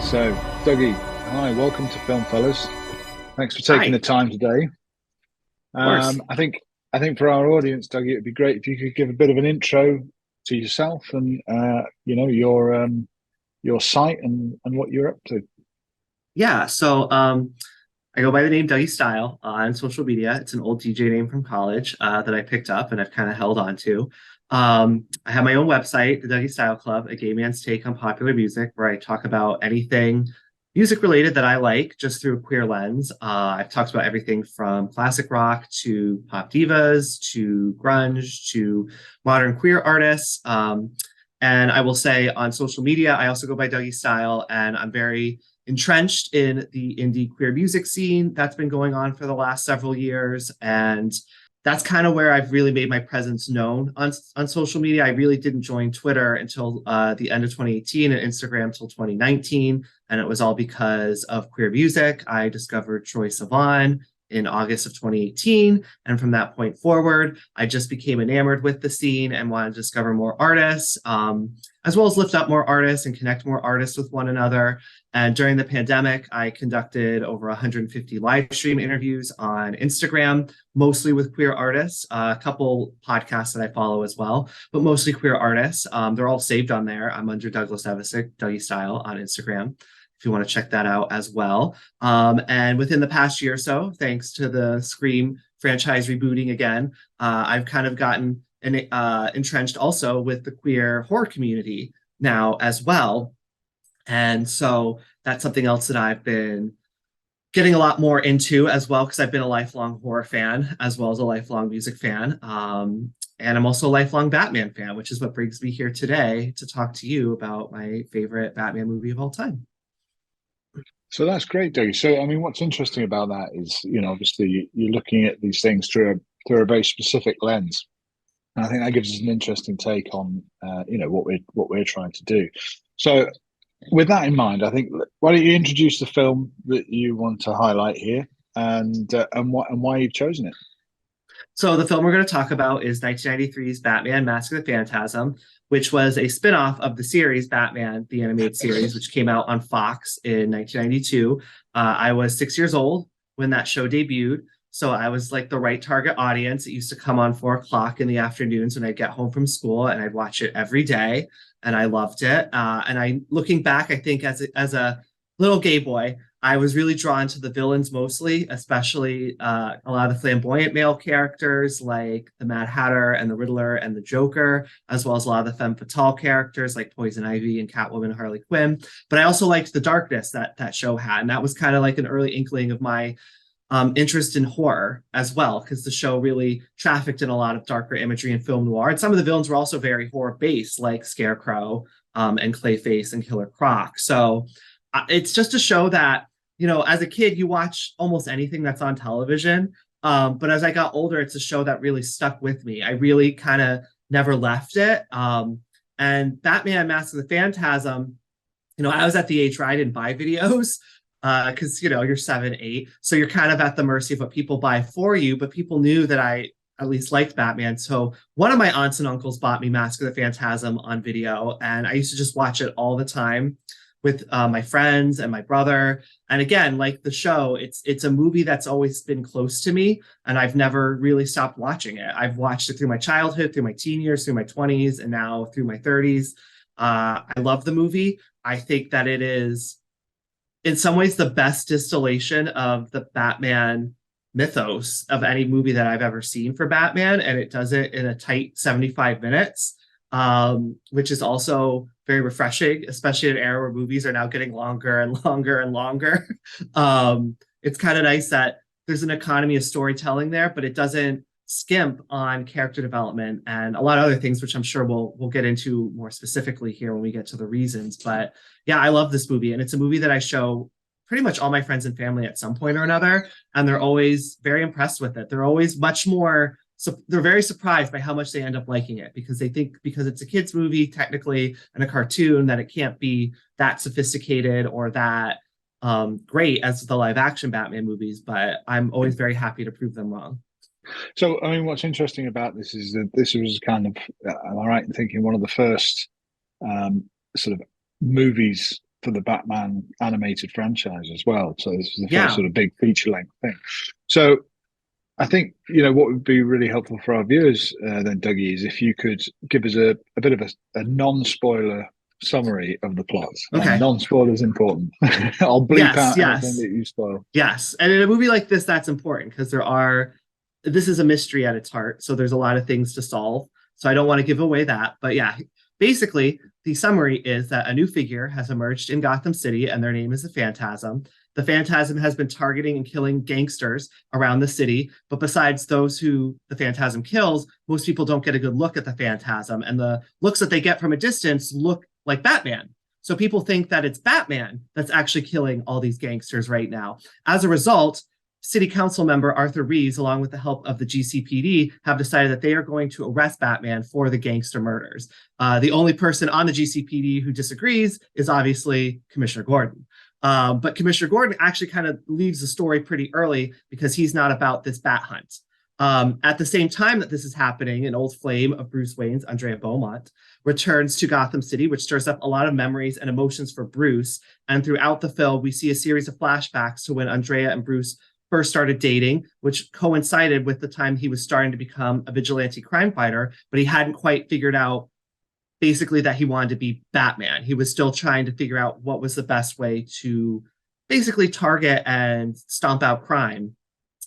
So, Dougie, hi, welcome to FilmFellas. Thanks for taking the Hi, time today. of course. I think for our audience, Dougie, it'd be great if you could give a bit of an intro to yourself and your site and what you're up to. Yeah, so I go by the name Dougystyle on social media. It's an old DJ name from college that I picked up and I've kind of held on to. I have my own website, the Dougystyle Club, a gay man's take on popular music, where I talk about anything music related that I like just through a queer lens. I've talked about everything from classic rock to pop divas to grunge to modern queer artists. And I will say on social media, I also go by Dougystyle, and I'm very entrenched in the indie queer music scene that's been going on for the last several years. And that's kind of where I've really made my presence known on social media. I really didn't join Twitter until the end of 2018 and Instagram until 2019. And it was all because of queer music. I discovered Troye Sivan in August of 2018. And from that point forward, I just became enamored with the scene and wanted to discover more artists, as well as lift up more artists and connect more artists with one another. And during the pandemic, I conducted over 150 live stream interviews on Instagram, mostly with queer artists, a couple podcasts that I follow as well, but mostly queer artists. They're all saved on there. I'm under Douglas Evasick, Dougystyle on Instagram, if you want to check that out as well. And within the past year or so, thanks to the Scream franchise rebooting again, I've kind of gotten entrenched also with the queer horror community now as well. And so that's something else that I've been getting a lot more into as well, because I've been a lifelong horror fan as well as a lifelong music fan. And I'm also a lifelong Batman fan, which is what brings me here today to talk to you about my favorite Batman movie of all time. So that's great, Dougie. So, I mean, what's interesting about that is, obviously you're looking at these things through a very specific lens. And I think that gives us an interesting take on, what we're trying to do. So, with that in mind, I think why don't you introduce the film that you want to highlight here, and why you've chosen it. So the film we're going to talk about is 1993's Batman: Mask of the Phantasm, which was a spin-off of the series Batman, the animated series, which came out on Fox in 1992. I was 6 years old when that show debuted, so I was like the right target audience. It used to come on 4 o'clock in the afternoons when I'd get home from school, and I'd watch it every day, and I loved it. And I, looking back, I think as a little gay boy, I was really drawn to the villains mostly, especially a lot of the flamboyant male characters like the Mad Hatter and the Riddler and the Joker, as well as a lot of the femme fatale characters like Poison Ivy and Catwoman and Harley Quinn. But I also liked the darkness that that show had, and that was kind of like an early inkling of my interest in horror as well, because the show really trafficked in a lot of darker imagery and film noir. And some of the villains were also very horror based, like Scarecrow and Clayface and Killer Croc. So it's just a show that, as a kid, you watch almost anything that's on television. But as I got older, it's a show that really stuck with me. I really kind of never left it. And Batman: Mask of the Phantasm, I was at the age where I didn't buy videos because, you're 7, 8. So you're kind of at the mercy of what people buy for you. But people knew that I at least liked Batman. So one of my aunts and uncles bought me Mask of the Phantasm on video. And I used to just watch it all the time with my friends and my brother. And again, like the show, it's a movie that's always been close to me, and I've never really stopped watching it. I've watched it through my childhood, through my teen years, through my 20s, and now through my 30s. I love the movie. I think that it is, in some ways, the best distillation of the Batman mythos of any movie that I've ever seen for Batman, and it does it in a tight 75 minutes, which is also very refreshing, especially in an era where movies are now getting longer and longer and longer. It's kind of nice that there's an economy of storytelling there, but it doesn't skimp on character development and a lot of other things, which I'm sure we'll get into more specifically here when we get to the reasons. But yeah, I love this movie, and it's a movie that I show pretty much all my friends and family at some point or another, and they're always very impressed with it. They're always much more, so they're very surprised by how much they end up liking it, because they think, because it's a kids movie technically and a cartoon, that it can't be that sophisticated or that great as the live action Batman movies. But I'm always very happy to prove them wrong. So, I mean, what's interesting about this is that this was kind of, am I right in thinking, one of the first sort of movies for the Batman animated franchise as well. So this is the first Yeah. sort of big feature length thing. So I think, what would be really helpful for our viewers then, Dougie, is if you could give us a bit of a non-spoiler summary of the plot. And Okay. non-spoiler is important. I'll bleep Yes, out anything yes, that you spoil. yes. And in a movie like this, that's important because this is a mystery at its heart. So there's a lot of things to solve. So I don't want to give away that. But yeah, basically, the summary is that a new figure has emerged in Gotham City, and their name is the Phantasm. The Phantasm has been targeting and killing gangsters around the city. But besides those who the Phantasm kills, most people don't get a good look at the Phantasm. And the looks that they get from a distance look like Batman. So people think that it's Batman that's actually killing all these gangsters right now. As a result, City Council member Arthur Reeves, along with the help of the GCPD, have decided that they are going to arrest Batman for the gangster murders. The only person on the GCPD who disagrees is obviously Commissioner Gordon. But Commissioner Gordon actually kind of leaves the story pretty early because he's not about this bat hunt. At the same time that this is happening, an old flame of Bruce Wayne's, Andrea Beaumont, returns to Gotham City, which stirs up a lot of memories and emotions for Bruce. And throughout the film, we see a series of flashbacks to when Andrea and Bruce first started dating, which coincided with the time he was starting to become a vigilante crime fighter, but he hadn't quite figured out basically that he wanted to be Batman. He was still trying to figure out what was the best way to basically target and stomp out crime,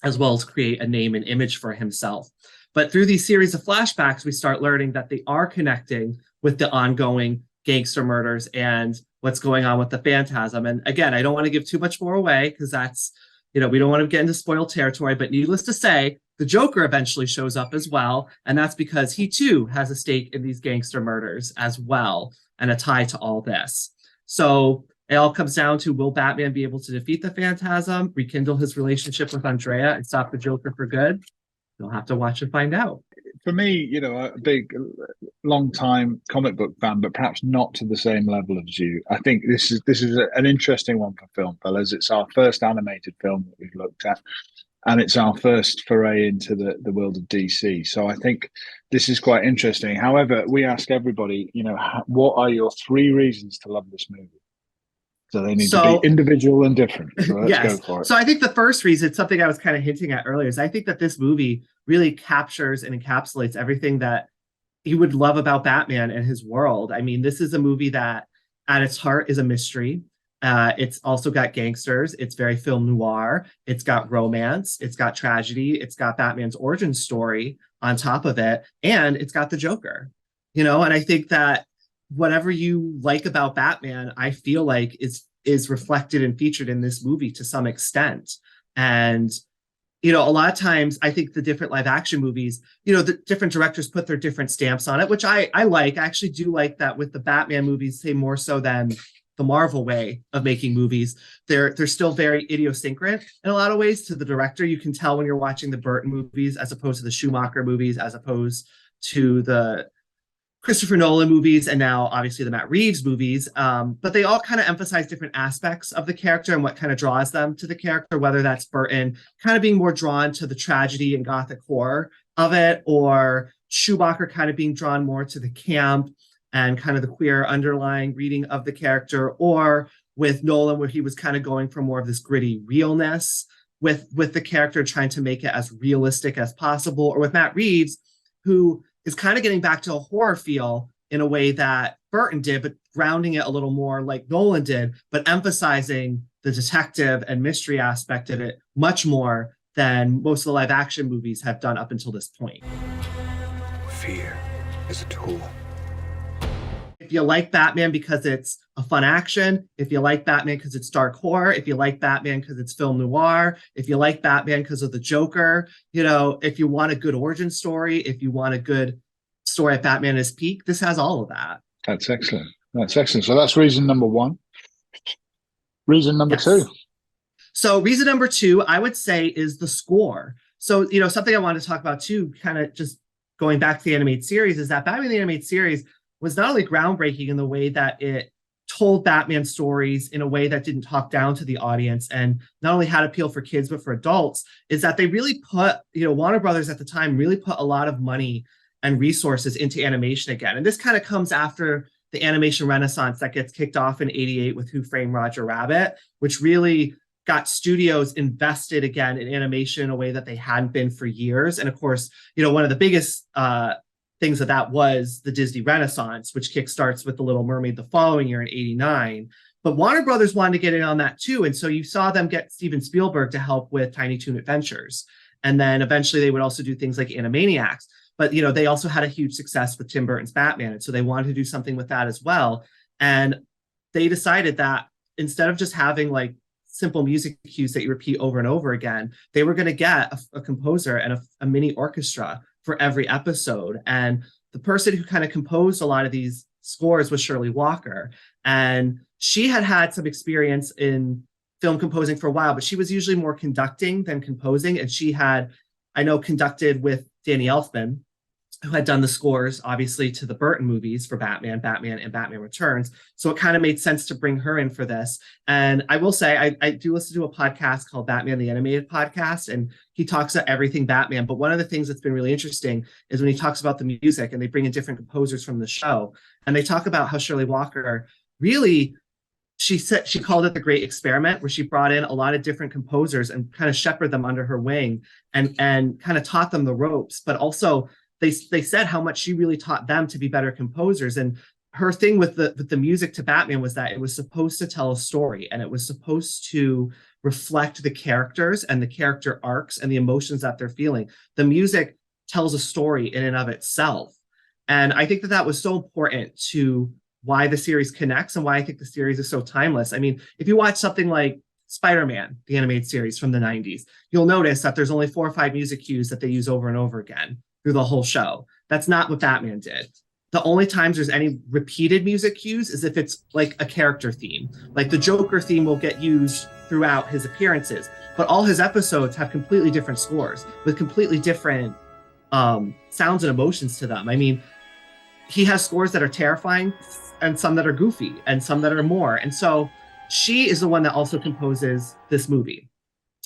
as well as create a name and image for himself. But through these series of flashbacks, we start learning that they are connecting with the ongoing gangster murders and what's going on with the Phantasm. And again, I don't want to give too much more away because that's, we don't want to get into spoiled territory, but needless to say, the Joker eventually shows up as well. And that's because he too has a stake in these gangster murders as well and a tie to all this. So it all comes down to, will Batman be able to defeat the Phantasm, rekindle his relationship with Andrea, and stop the Joker for good? You'll have to watch and find out. For me, a big, long time comic book fan, but perhaps not to the same level as you. I think this is an interesting one for FilmFellas. It's our first animated film that we've looked at, and it's our first foray into the world of DC. So I think this is quite interesting. However, we ask everybody, what are your 3 reasons to love this movie? So they need to be individual and different. So let's go for it. So I think the first reason, something I was kind of hinting at earlier, is I think that this movie really captures and encapsulates everything that you would love about Batman and his world. I mean, this is a movie that at its heart is a mystery. It's also got gangsters. It's very film noir. It's got romance. It's got tragedy. It's got Batman's origin story on top of it. And it's got the Joker, and I think that whatever you like about Batman, I feel like is reflected and featured in this movie to some extent. And, a lot of times I think the different live action movies, the different directors put their different stamps on it, which I like. I actually do like that with the Batman movies, say more so than the Marvel way of making movies. They're still very idiosyncratic in a lot of ways to the director. You can tell when you're watching the Burton movies as opposed to the Schumacher movies, as opposed to the Christopher Nolan movies, and now obviously the Matt Reeves movies, but they all kind of emphasize different aspects of the character and what kind of draws them to the character, whether that's Burton kind of being more drawn to the tragedy and gothic horror of it, or Schumacher kind of being drawn more to the camp and kind of the queer underlying reading of the character, or with Nolan where he was kind of going for more of this gritty realness with the character, trying to make it as realistic as possible, or with Matt Reeves, who is kind of getting back to a horror feel in a way that Burton did, but grounding it a little more like Nolan did, but emphasizing the detective and mystery aspect of it much more than most of the live action movies have done up until this point. Fear is a tool. If you like Batman because it's a fun action, if you like Batman because it's dark horror, if you like Batman because it's film noir, if you like Batman because of the Joker, if you want a good origin story, if you want a good story at Batman at his peak, this has all of that. That's excellent. So that's reason number 1. Reason number 2. So reason number 2, I would say, is the score. So, something I wanted to talk about too, kind of just going back to the animated series, is that Batman the Animated Series was not only groundbreaking in the way that it told Batman stories in a way that didn't talk down to the audience and not only had appeal for kids, but for adults, is that they really put, Warner Brothers at the time really put a lot of money and resources into animation again. And this kind of comes after the animation renaissance that gets kicked off in 88 with Who Framed Roger Rabbit, which really got studios invested again in animation in a way that they hadn't been for years. And of course, one of the biggest things of that was the Disney Renaissance, which kickstarts with The Little Mermaid the following year in 89. But Warner Brothers wanted to get in on that too. And so you saw them get Steven Spielberg to help with Tiny Toon Adventures. And then eventually they would also do things like Animaniacs. But, they also had a huge success with Tim Burton's Batman. And so they wanted to do something with that as well. And they decided that instead of just having like simple music cues that you repeat over and over again, they were going to get a composer and a mini orchestra for every episode. And the person who kind of composed a lot of these scores was Shirley Walker. And she had some experience in film composing for a while, but she was usually more conducting than composing. And she had, I know, conducted with Danny Elfman, who had done the scores, obviously, to the Burton movies for Batman, and Batman Returns. So it kind of made sense to bring her in for this. And I will say, I do listen to a podcast called Batman the Animated Podcast, and he talks about everything Batman. But one of the things that's been really interesting is when he talks about the music, and they bring in different composers from the show, and they talk about how Shirley Walker really, she called it the Great Experiment, where she brought in a lot of different composers and kind of shepherded them under her wing and kind of taught them the ropes, but also they said how much she really taught them to be better composers. And her thing with the music to Batman was that it was supposed to tell a story, and it was supposed to reflect the characters and the character arcs and the emotions that they're feeling. The music tells a story in and of itself. And I think that was so important to why the series connects and why I think the series is so timeless. I mean, if you watch something like Spider-Man, the animated series from the 90s, you'll notice that there's only 4 or 5 music cues that they use over and over again through the whole show. That's not what Batman did. The only times there's any repeated music cues is if it's like a character theme. Like the Joker theme will get used throughout his appearances, but all his episodes have completely different scores with completely different sounds and emotions to them. I mean, he has scores that are terrifying and some that are goofy and some that are more. And so she is the one that also composes this movie.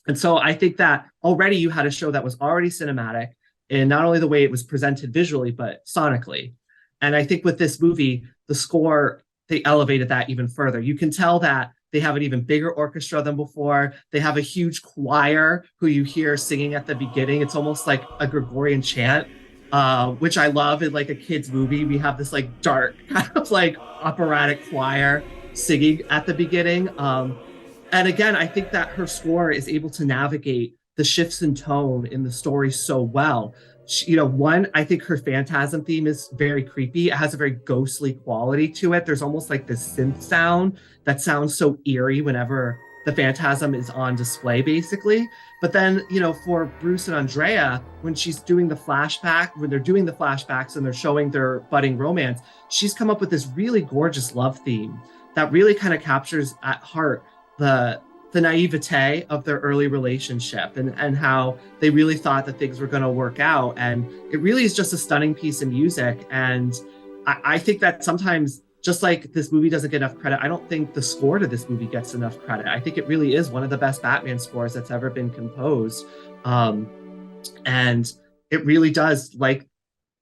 And so I think that already you had a show that was already cinematic in not only the way it was presented visually, but sonically. And I think with this movie, the score, they elevated that even further. You can tell that they have an even bigger orchestra than before. They have a huge choir who you hear singing at the beginning. It's almost like a Gregorian chant, which I love in like a kid's movie. We have this like dark kind of like operatic choir singing at the beginning. And again, I think that her score is able to navigate the shifts in tone in the story so well. I think her Phantasm theme is very creepy. It has a very ghostly quality to it. There's almost like this synth sound that sounds so eerie whenever the Phantasm is on display, basically. But then, for Bruce and Andrea, when they're doing the flashbacks and they're showing their budding romance, she's come up with this really gorgeous love theme that really kind of captures at heart the naivete of their early relationship and how they really thought that things were going to work out. And it really is just a stunning piece of music. And I think that sometimes, just like this movie doesn't get enough credit, I don't think the score to this movie gets enough credit. I think it really is one of the best Batman scores that's ever been composed. And it really does, like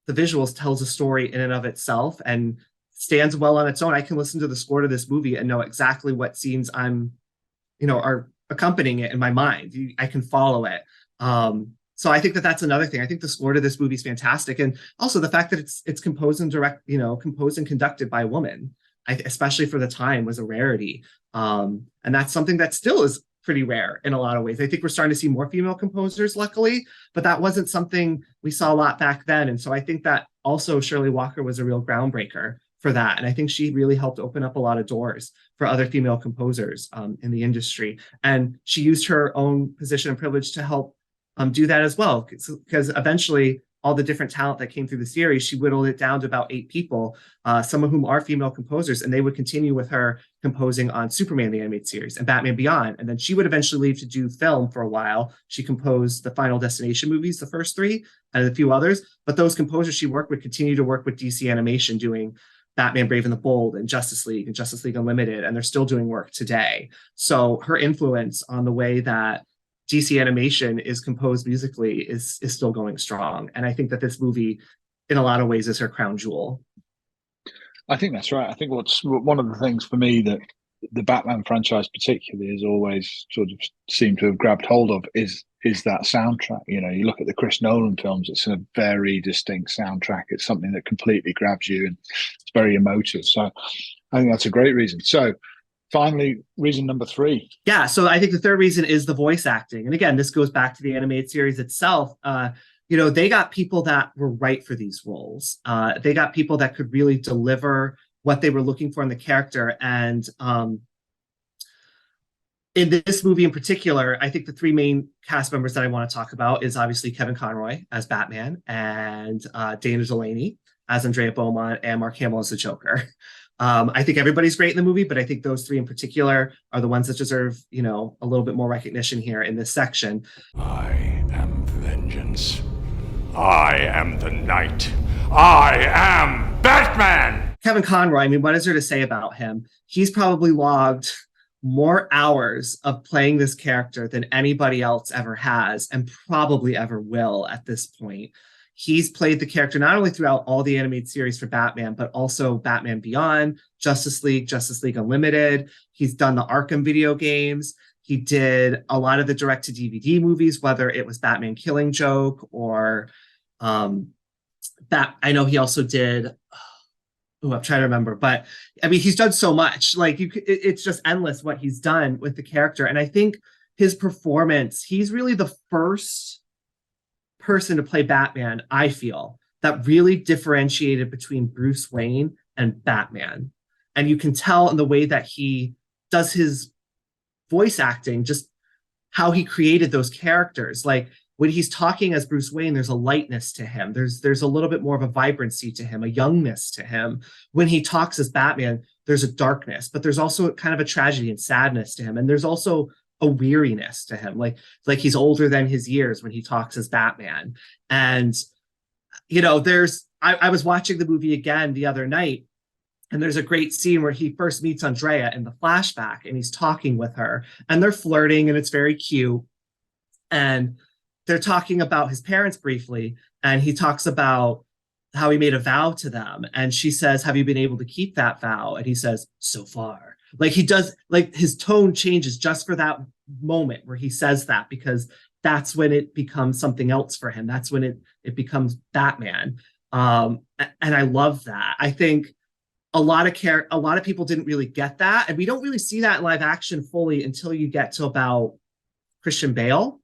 the visuals, tells a story in and of itself and stands well on its own. I can listen to the score to this movie and know exactly what scenes are accompanying it in my mind. I can follow it. So I think that that's another thing. I think the score to this movie is fantastic. And also the fact that it's composed and conducted by a woman, especially for the time, was a rarity. And that's something that still is pretty rare in a lot of ways. I think we're starting to see more female composers, luckily, but that wasn't something we saw a lot back then. And so I think that also Shirley Walker was a real groundbreaker for that. And I think she really helped open up a lot of doors for other female composers in the industry. And she used her own position and privilege to help do that as well. Because eventually all the different talent that came through the series, she whittled it down to about 8 people, some of whom are female composers, and they would continue with her composing on Superman, the animated series, and Batman Beyond. And then she would eventually leave to do film for a while. She composed the Final Destination movies, the first 3, and a few others. But those composers she worked with continue to work with DC Animation, doing Batman Brave and the Bold and Justice League Unlimited, and they're still doing work today. So her influence on the way that DC Animation is composed musically is still going strong. And I think that this movie, in a lot of ways, is her crown jewel. I think that's right. I think what's one of the things for me that the Batman franchise particularly has always sort of seemed to have grabbed hold of is that soundtrack. You know, you look at the Chris Nolan films; it's a very distinct soundtrack. It's something that completely grabs you, and it's very emotive. So, I think that's a great reason. So, finally, reason number 3. Yeah, so I think the third reason is the voice acting, and again, this goes back to the animated series itself. They got people that were right for these roles. They got people that could really deliver what they were looking for in the character. And in this movie in particular, I think the 3 main cast members that I want to talk about is obviously Kevin Conroy as Batman, and Dana Delaney as Andrea Beaumont, and Mark Hamill as the Joker. I think everybody's great in the movie, but I think those 3 in particular are the ones that deserve, a little bit more recognition here in this section. I am vengeance. I am the night. I am Batman! Kevin Conroy, I mean, what is there to say about him? He's probably logged more hours of playing this character than anybody else ever has, and probably ever will at this point. He's played the character not only throughout all the animated series for Batman, but also Batman Beyond, Justice League Unlimited. He's done the Arkham video games. He did a lot of the direct-to-DVD movies, whether it was Batman Killing Joke or I know he also did. I'm trying to remember, but I mean, he's done so much. Like it's just endless what he's done with the character, and I think his performance. He's really the first person to play Batman, I feel, that really differentiated between Bruce Wayne and Batman. And you can tell in the way that he does his voice acting, just how he created those characters. Like when he's talking as Bruce Wayne, there's a lightness to him. There's a little bit more of a vibrancy to him, a youngness to him. When he talks as Batman, there's a darkness, but there's also kind of a tragedy and sadness to him. And there's also a weariness to him, like he's older than his years when he talks as Batman. And I was watching the movie again the other night, and there's a great scene where he first meets Andrea in the flashback, and he's talking with her, and they're flirting, and it's very cute. And they're talking about his parents briefly, and he talks about how he made a vow to them, and she says, "Have you been able to keep that vow?" And he says, "So far." Like he does, like his tone changes just for that moment where he says that, because that's when it becomes something else for him. That's when it becomes Batman. And I love that. I think a lot of people didn't really get that, and we don't really see that in live action fully until you get to about Christian Bale,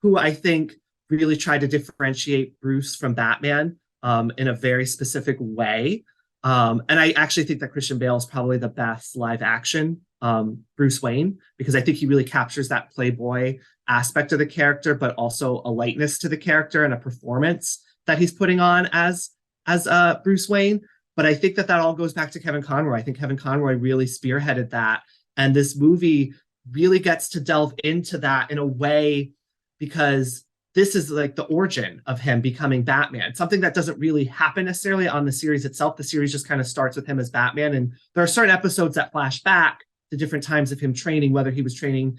who I think really tried to differentiate Bruce from Batman in a very specific way. And I actually think that Christian Bale is probably the best live action Bruce Wayne, because I think he really captures that playboy aspect of the character, but also a lightness to the character and a performance that he's putting on as Bruce Wayne. But I think that all goes back to Kevin Conroy. I think Kevin Conroy really spearheaded that. And this movie really gets to delve into that in a way, because this is like the origin of him becoming Batman, something that doesn't really happen necessarily on the series itself. The series just kind of starts with him as Batman. And there are certain episodes that flash back to different times of him training, whether he was training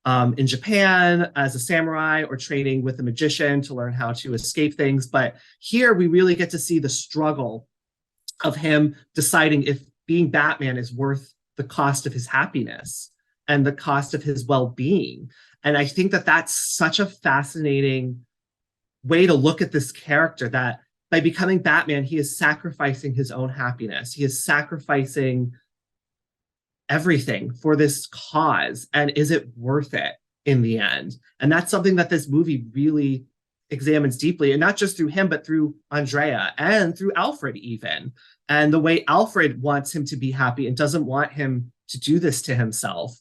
in Japan as a samurai or training with a magician to learn how to escape things. But here we really get to see the struggle of him deciding if being Batman is worth the cost of his happiness and the cost of his well-being. And I think that that's such a fascinating way to look at this character, that by becoming Batman, he is sacrificing his own happiness. He is sacrificing everything for this cause. And is it worth it in the end? And that's something that this movie really examines deeply, and not just through him, but through Andrea and through Alfred even. And the way Alfred wants him to be happy and doesn't want him to do this to himself.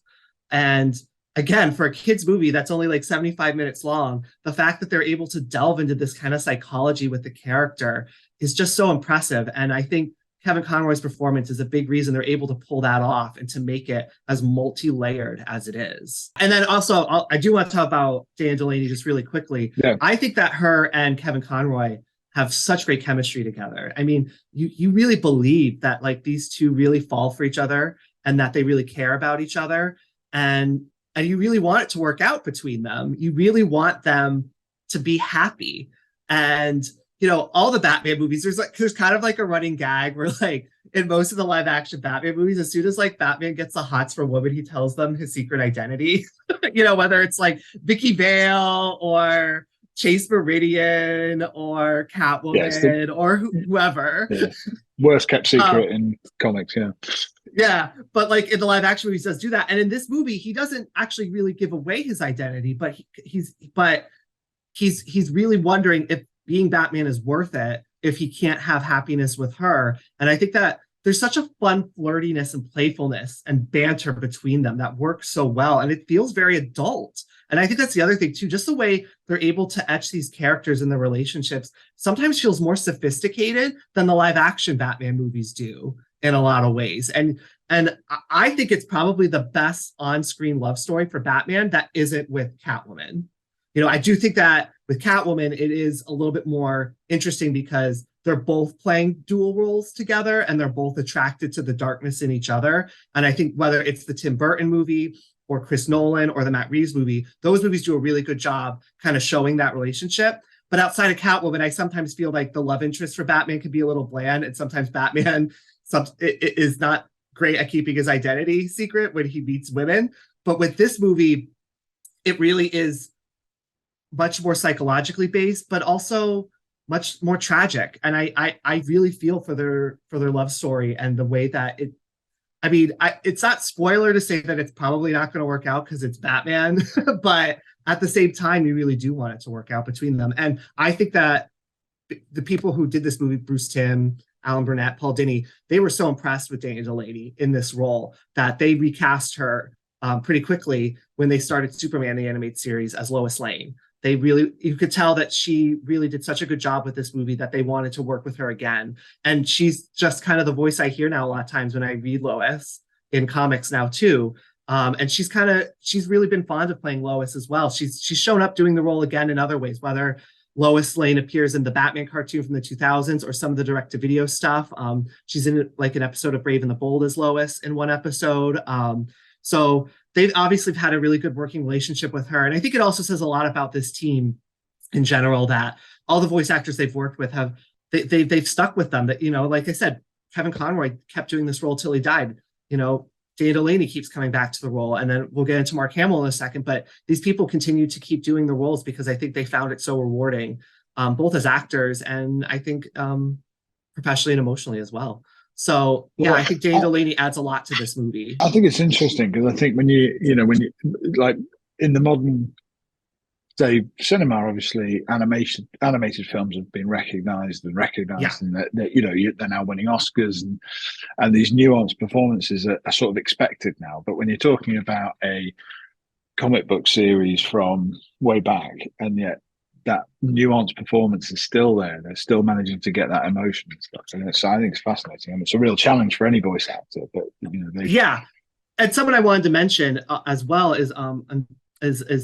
And again, for a kid's movie that's only like 75 minutes long, the fact that they're able to delve into this kind of psychology with the character is just so impressive. And I think Kevin Conroy's performance is a big reason they're able to pull that off and to make it as multi-layered as it is. And then also, I do want to talk about Dana Delaney just really quickly. Yeah. I think that her and Kevin Conroy have such great chemistry together. I mean, you really believe that like these two really fall for each other and that they really care about each other. And you really want it to work out between them. You really want them to be happy. And all the Batman movies, there's kind of like a running gag where like in most of the live action Batman movies, as soon as like Batman gets the hots for a woman, he tells them his secret identity. Whether it's like Vicky Vale or Chase Meridian or Catwoman or whoever. Yeah. Worst kept secret in comics, yeah. Yeah, but like in the live action movies does do that. And in this movie, he doesn't actually really give away his identity, but he's really wondering if being Batman is worth it if he can't have happiness with her. And I think that there's such a fun flirtiness and playfulness and banter between them that works so well. And it feels very adult. And I think that's the other thing too, just the way they're able to etch these characters in the relationships sometimes feels more sophisticated than the live action Batman movies do in a lot of ways. And I think it's probably the best on-screen love story for Batman that isn't with Catwoman. I do think that with Catwoman, it is a little bit more interesting because they're both playing dual roles together and they're both attracted to the darkness in each other. And I think whether it's the Tim Burton movie or Chris Nolan or the Matt Reeves movie, those movies do a really good job kind of showing that relationship. But outside of Catwoman, I sometimes feel like the love interest for Batman can be a little bland, and sometimes Batman is not great at keeping his identity secret when he meets women. But with this movie, it really is much more psychologically based, but also much more tragic. And I really feel for their love story and the way that it's not spoiler to say that it's probably not going to work out because it's Batman, but at the same time, you really do want it to work out between them. And I think that the people who did this movie, Bruce Timm, Alan Burnett, Paul Dini, they were so impressed with Dana Delaney in this role that they recast her pretty quickly when they started Superman, the animated series, as Lois Lane. You could tell that she really did such a good job with this movie that they wanted to work with her again. And she's just kind of the voice I hear now a lot of times when I read Lois in comics now too. And she's really been fond of playing Lois as well. She's shown up doing the role again in other ways, whether Lois Lane appears in the Batman cartoon from the 2000s or some of the direct-to-video stuff. She's in like an episode of Brave and the Bold as Lois in one episode. So they've obviously had a really good working relationship with her. And I think it also says a lot about this team in general that all the voice actors they've worked with they've stuck with them. That, like I said, Kevin Conroy kept doing this role till he died. Dana Delaney keeps coming back to the role. And then we'll get into Mark Hamill in a second. But these people continue to keep doing the roles because I think they found it so rewarding, both as actors and I think professionally and emotionally as well. So yeah, I think Dana Delaney adds a lot to this movie. I think it's interesting because I think when you like in the modern day cinema, obviously animated films have been recognized, and that they're now winning Oscars, and these nuanced performances are sort of expected now. But when you're talking about a comic book series from way back, and yet that nuanced performance is still there. They're still managing to get that emotion and stuff. And I think it's fascinating. And it's a real challenge for any voice actor. But yeah. And someone I wanted to mention as well is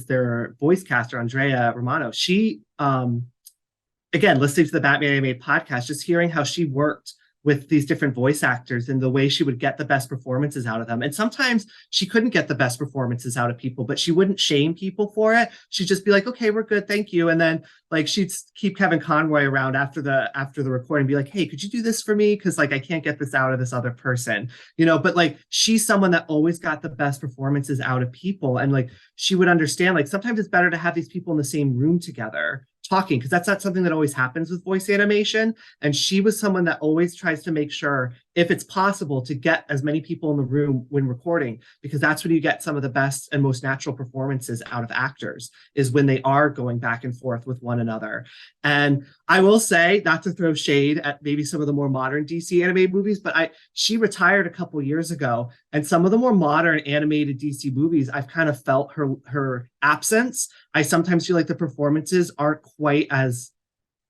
their voice caster, Andrea Romano. She again, listening to the Batman Animated podcast, just hearing how she worked with these different voice actors and the way she would get the best performances out of them. And sometimes she couldn't get the best performances out of people, but she wouldn't shame people for it. She'd just be like, okay, we're good. Thank you. And then like, she'd keep Kevin Conroy around after the recording, be like, hey, could you do this for me? Cause like, I can't get this out of this other person, but like, she's someone that always got the best performances out of people. And like, she would understand, like, sometimes it's better to have these people in the same room together talking, because that's not something that always happens with voice animation. And she was someone that always tries to make sure, if it's possible, to get as many people in the room when recording, because that's when you get some of the best and most natural performances out of actors, is when they are going back and forth with one another. And I will say, not to throw shade at maybe some of the more modern DC animated movies, but she retired a couple years ago, and some of the more modern animated DC movies, I've kind of felt her absence. I sometimes feel like the performances aren't quite as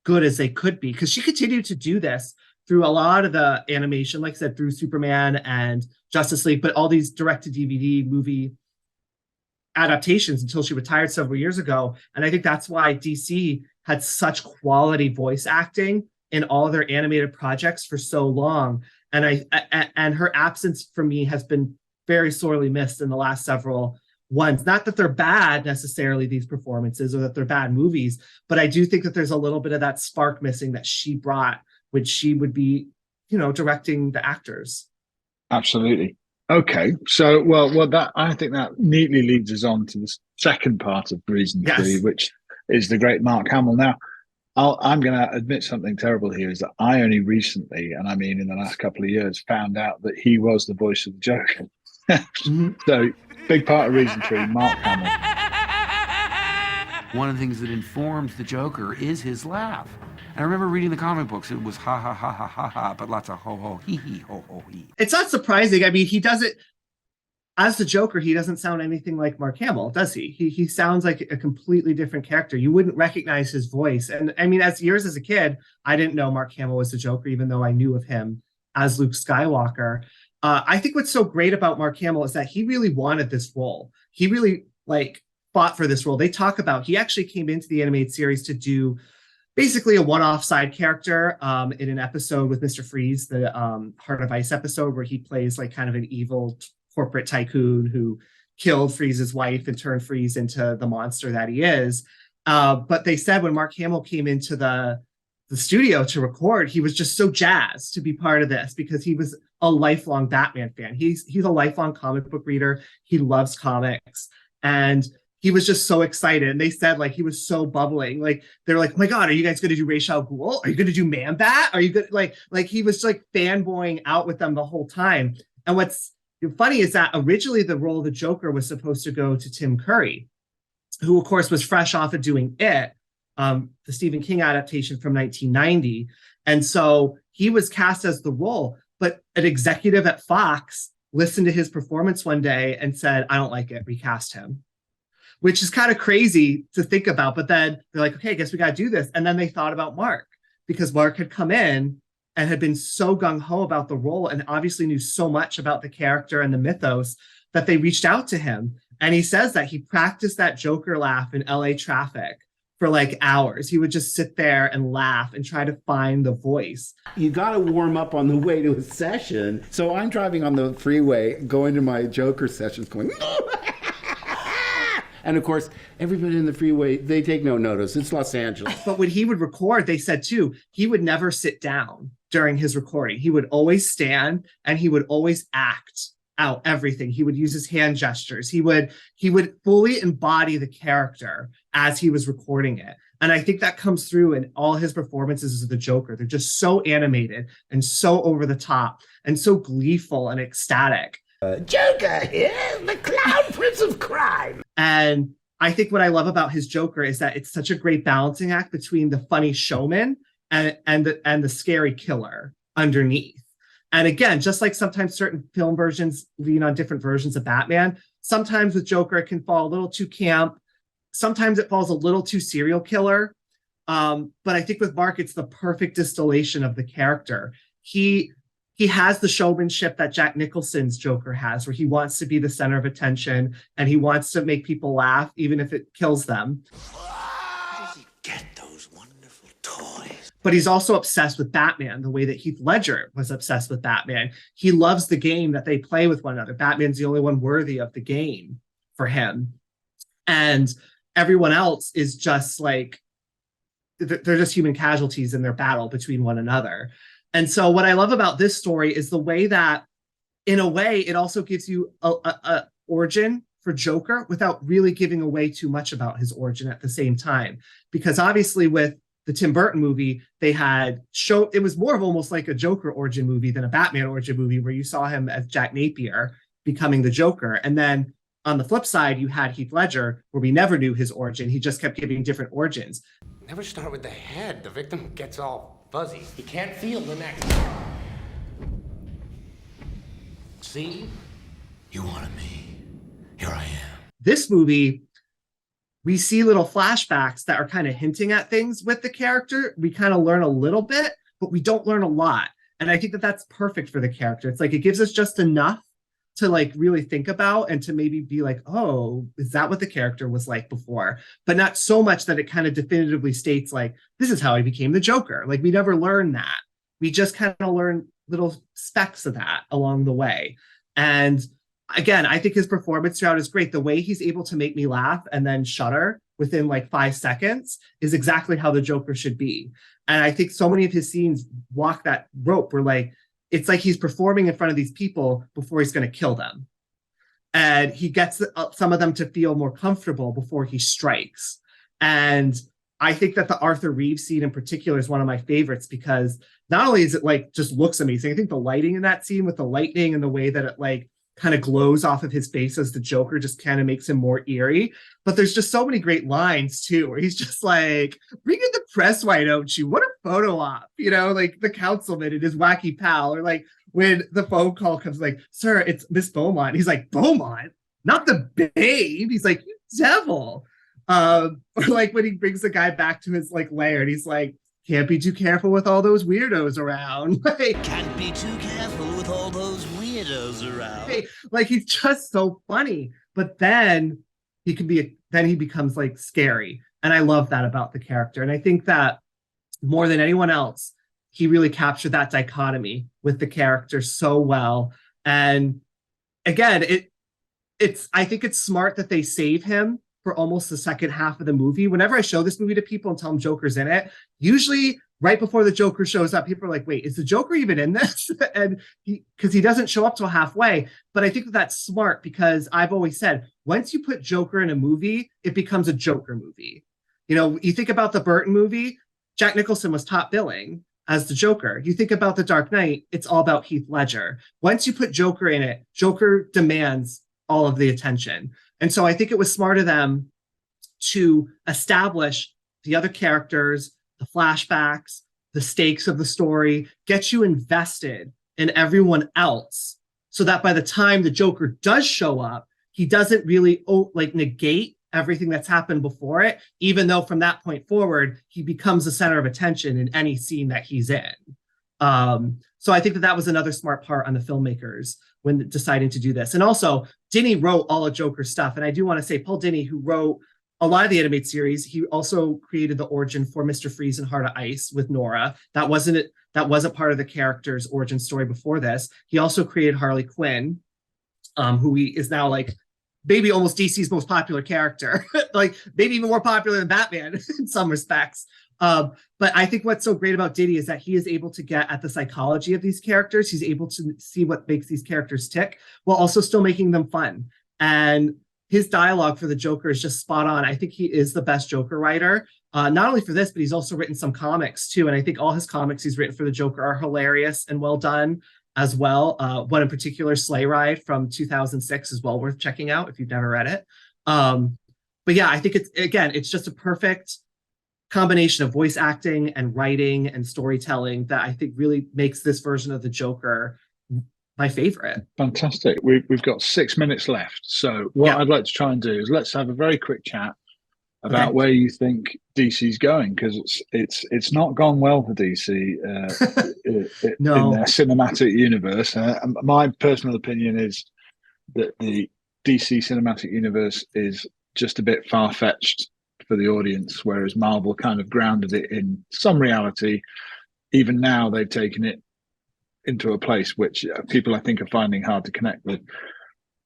good as they could be, because she continued to do this through a lot of the animation, like I said, through Superman and Justice League, but all these direct-to-DVD movie adaptations until she retired several years ago. And I think that's why DC had such quality voice acting in all of their animated projects for so long. And her absence for me has been very sorely missed in the last several ones. Not that they're bad necessarily, these performances, or that they're bad movies, but I do think that there's a little bit of that spark missing that she brought when she would be, directing the actors. Absolutely. Okay, so that I think that neatly leads us on to the second part of reason three, which is the great Mark Hamill. Now, I'm going to admit something terrible here, is that I only recently, and I mean in the last couple of years, found out that he was the voice of the Joker. So, big part of reason three, Mark Hamill. One of the things that informs the Joker is his laugh. And I remember reading the comic books, it was ha ha ha ha ha ha, but lots of ho ho hee hee ho ho hee. It's not surprising. I mean, he does it as the Joker. He doesn't sound anything like Mark Hamill, does he? He sounds like a completely different character. You wouldn't recognize his voice. And I mean, as a kid, I didn't know Mark Hamill was the Joker, even though I knew of him as Luke Skywalker. I think what's so great about Mark Hamill is that he really wanted this role. He really fought for this role. They talk about, he actually came into the animated series to do basically a one-off side character in an episode with Mr. Freeze, the Heart of Ice episode, where he plays kind of an evil corporate tycoon who killed Freeze's wife and turned Freeze into the monster that he is. But they said when Mark Hamill came into the studio to record, he was just so jazzed to be part of this because he was a lifelong Batman fan. He's a lifelong comic book reader. He loves comics. And he was just so excited. And they said he was so bubbling. They're like, oh my God, are you guys going to do Ra's al Ghul? Are you going to do Man Bat? Are you good? Like he was fanboying out with them the whole time. And what's funny is that originally the role of the Joker was supposed to go to Tim Curry, who of course was fresh off of doing It, the Stephen King adaptation from 1990. And so he was cast as the role, but an executive at Fox listened to his performance one day and said, I don't like it, recast him. Which is kind of crazy to think about. But then they're like, okay, I guess we got to do this. And then they thought about Mark, because Mark had come in and had been so gung-ho about the role and obviously knew so much about the character and the mythos that they reached out to him. And he says that he practiced that Joker laugh in LA traffic for hours. He would just sit there and laugh and try to find the voice. You got to warm up on the way to a session. So I'm driving on the freeway, going to my Joker sessions going, and of course, everybody in the freeway, they take no notice. It's Los Angeles. But when he would record, they said too, he would never sit down during his recording. He would always stand and he would always act out everything. He would use his hand gestures. He would fully embody the character as he was recording it. And I think that comes through in all his performances as the Joker. They're just so animated and so over the top and so gleeful and ecstatic. Joker here, the clown prince of crime. And I think what I love about his Joker is that it's such a great balancing act between the funny showman and the scary killer underneath. And again, just like sometimes certain film versions lean on different versions of Batman, sometimes with Joker it can fall a little too camp. Sometimes it falls a little too serial killer. But I think with Mark, it's the perfect distillation of the character. He has the showmanship that Jack Nicholson's Joker has, where he wants to be the center of attention and he wants to make people laugh, even if it kills them. Where does he get those wonderful toys? But he's also obsessed with Batman, the way that Heath Ledger was obsessed with Batman. He loves the game that they play with one another. Batman's the only one worthy of the game for him. And everyone else is just they're just human casualties in their battle between one another. And so what I love about this story is the way that, in a way, it also gives you a origin for Joker without really giving away too much about his origin at the same time. Because obviously with the Tim Burton movie, it was more of almost like a Joker origin movie than a Batman origin movie, where you saw him as Jack Napier becoming the Joker. And then on the flip side, you had Heath Ledger, where we never knew his origin. He just kept giving different origins. Never start with the head. The victim gets all fuzzy. He can't feel the neck. See? You wanted me. Here I am. This movie, we see little flashbacks that are kind of hinting at things with the character. We kind of learn a little bit, but we don't learn a lot. And I think that that's perfect for the character. It's it gives us just enough to really think about and to maybe be oh, is that what the character was like before? But not so much that it kind of definitively states this is how he became the Joker. We never learn that. We just kind of learn little specks of that along the way. And again, I think his performance throughout is great. The way he's able to make me laugh and then shudder within like 5 seconds is exactly how the Joker should be. And I think so many of his scenes walk that rope where like, it's like he's performing in front of these people before he's going to kill them. And he gets some of them to feel more comfortable before he strikes. And I think that the Arthur Reeves scene in particular is one of my favorites because not only is it like just looks amazing, I think the lighting in that scene with the lightning and the way that it like kind of glows off of his face as the Joker just kind of makes him more eerie. But there's just so many great lines too, where he's just like, bring in the press, why don't you? What a photo op, you know, like the councilman and his wacky pal, or like when the phone call comes like, sir, it's Miss Beaumont. He's like, Beaumont, not the babe. He's like, you devil. Or like when he brings the guy back to his like lair and he's like, can't be too careful with all those weirdos around. Like, Can't be too careful with all those weirdos around. like he's just so funny. But then he becomes like scary. And I love that about the character. And I think that more than anyone else, he really captured that dichotomy with the character so well. And again, I think it's smart that they save him for almost the second half of the movie. Whenever I show this movie to people and tell them Joker's in it, usually right before the Joker shows up, people are like, wait, is the Joker even in this? And because he doesn't show up till halfway. But I think that's smart because I've always said, once you put Joker in a movie, it becomes a Joker movie. You know, you think about the Burton movie, Jack Nicholson was top billing as the Joker. You think about The Dark Knight, it's all about Heath Ledger. Once you put Joker in it, Joker demands all of the attention. And so I think it was smart of them to establish the other characters, the flashbacks, the stakes of the story, get you invested in everyone else so that by the time the Joker does show up, he doesn't really like negate everything that's happened before it, even though from that point forward, he becomes the center of attention in any scene that he's in. So I think that was another smart part on the filmmakers when deciding to do this. And also, Dini wrote all of Joker's stuff. And I do want to say Paul Dini, who wrote a lot of the animated series, he also created the origin for Mr. Freeze and Heart of Ice with Nora. That wasn't part of the character's origin story before this. He also created Harley Quinn, who is now like maybe almost DC's most popular character, like maybe even more popular than Batman in some respects. But I think what's so great about Diddy is that he is able to get at the psychology of these characters. He's able to see what makes these characters tick while also still making them fun. And his dialogue for the Joker is just spot on. I think he is the best Joker writer, not only for this, but he's also written some comics too. And I think all his comics he's written for the Joker are hilarious and well done as well. One in particular, Sleigh Ride from 2006 is well worth checking out if you've never read it. But yeah, I think it's just a perfect combination of voice acting and writing and storytelling that I think really makes this version of the Joker my favorite. Fantastic. We've got 6 minutes left. So what I'd like to try and do is let's have a very quick chat about where you think DC's going, because it's not gone well for DC in their cinematic universe. My personal opinion is that the DC cinematic universe is just a bit far-fetched for the audience, whereas Marvel kind of grounded it in some reality. Even now, they've taken it into a place which people, I think, are finding hard to connect with.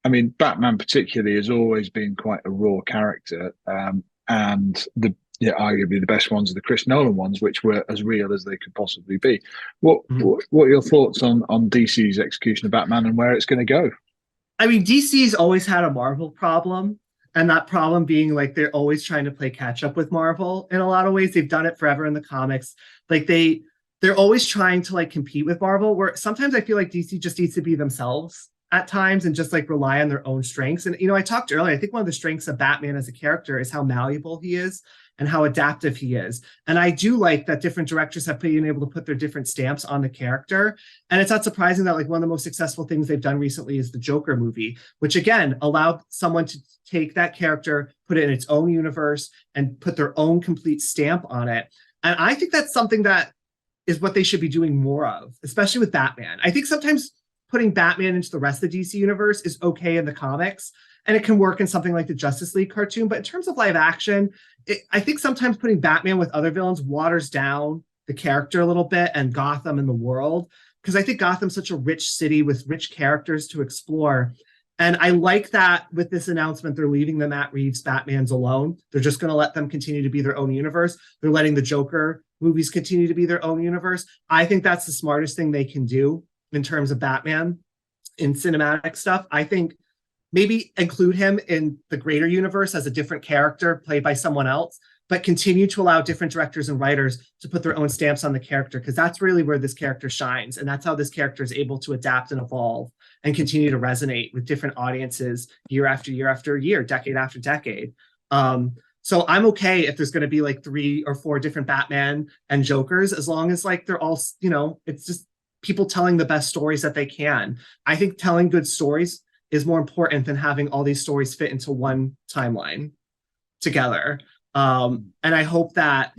I mean, Batman particularly has always been quite a raw character, and arguably the best ones are the Chris Nolan ones, which were as real as they could possibly be. What are your thoughts on DC's execution of Batman and where it's going to go? I mean, DC's always had a Marvel problem. And that problem being like they're always trying to play catch up with Marvel in a lot of ways. They've done it forever in the comics. Like they're always trying to like compete with Marvel, where sometimes I feel like DC just needs to be themselves at times and just like rely on their own strengths. And, you know, I talked earlier, I think one of the strengths of Batman as a character is how malleable he is and how adaptive he is. And I do like that different directors have been able to put their different stamps on the character. And it's not surprising that like one of the most successful things they've done recently is the Joker movie, which again allowed someone to take that character, put it in its own universe and put their own complete stamp on it. And I think that's something that is what they should be doing more of, especially with Batman. I think sometimes putting Batman into the rest of the DC universe is okay in the comics, and it can work in something like the Justice League cartoon. But in terms of live action, I think sometimes putting Batman with other villains waters down the character a little bit and Gotham and the world, because I think Gotham's such a rich city with rich characters to explore. And I like that with this announcement, they're leaving the Matt Reeves Batmans alone. They're just going to let them continue to be their own universe. They're letting the Joker movies continue to be their own universe. I think that's the smartest thing they can do in terms of Batman in cinematic stuff. I think maybe include him in the greater universe as a different character played by someone else, but continue to allow different directors and writers to put their own stamps on the character, because that's really where this character shines. And that's how this character is able to adapt and evolve and continue to resonate with different audiences year after year after year, decade after decade. So I'm okay if there's going to be like 3 or 4 different Batman and Jokers, as long as like they're all, you know, it's just people telling the best stories that they can. I think telling good stories is more important than having all these stories fit into one timeline together. And I hope that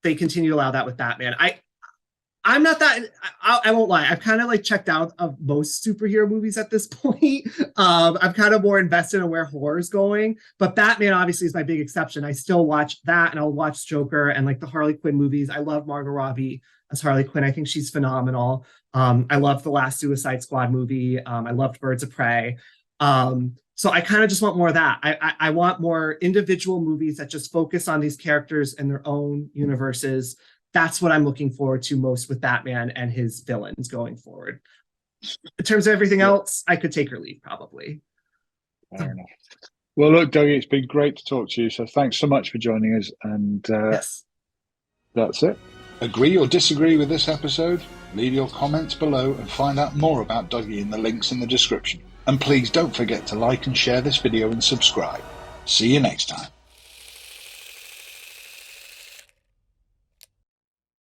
they continue to allow that with Batman. I'm not that, I won't lie, I've kind of like checked out of most superhero movies at this point. I'm kind of more invested in where horror is going, but Batman obviously is my big exception. I still watch that, and I'll watch Joker and like the Harley Quinn movies. I love Margot Robbie as Harley Quinn. I think she's phenomenal. I love the last Suicide Squad movie. I loved Birds of Prey. So I kind of just want more of that. I want more individual movies that just focus on these characters and their own universes. That's what I'm looking forward to most with Batman and his villains going forward. In terms of everything else, I could take or leave, probably. Fair enough. Well, look, Dougie, it's been great to talk to you. So thanks so much for joining us. And Yes. That's it. Agree or disagree with this episode? Leave your comments below and find out more about Dougie in the links in the description. And please don't forget to like and share this video and subscribe. See you next time.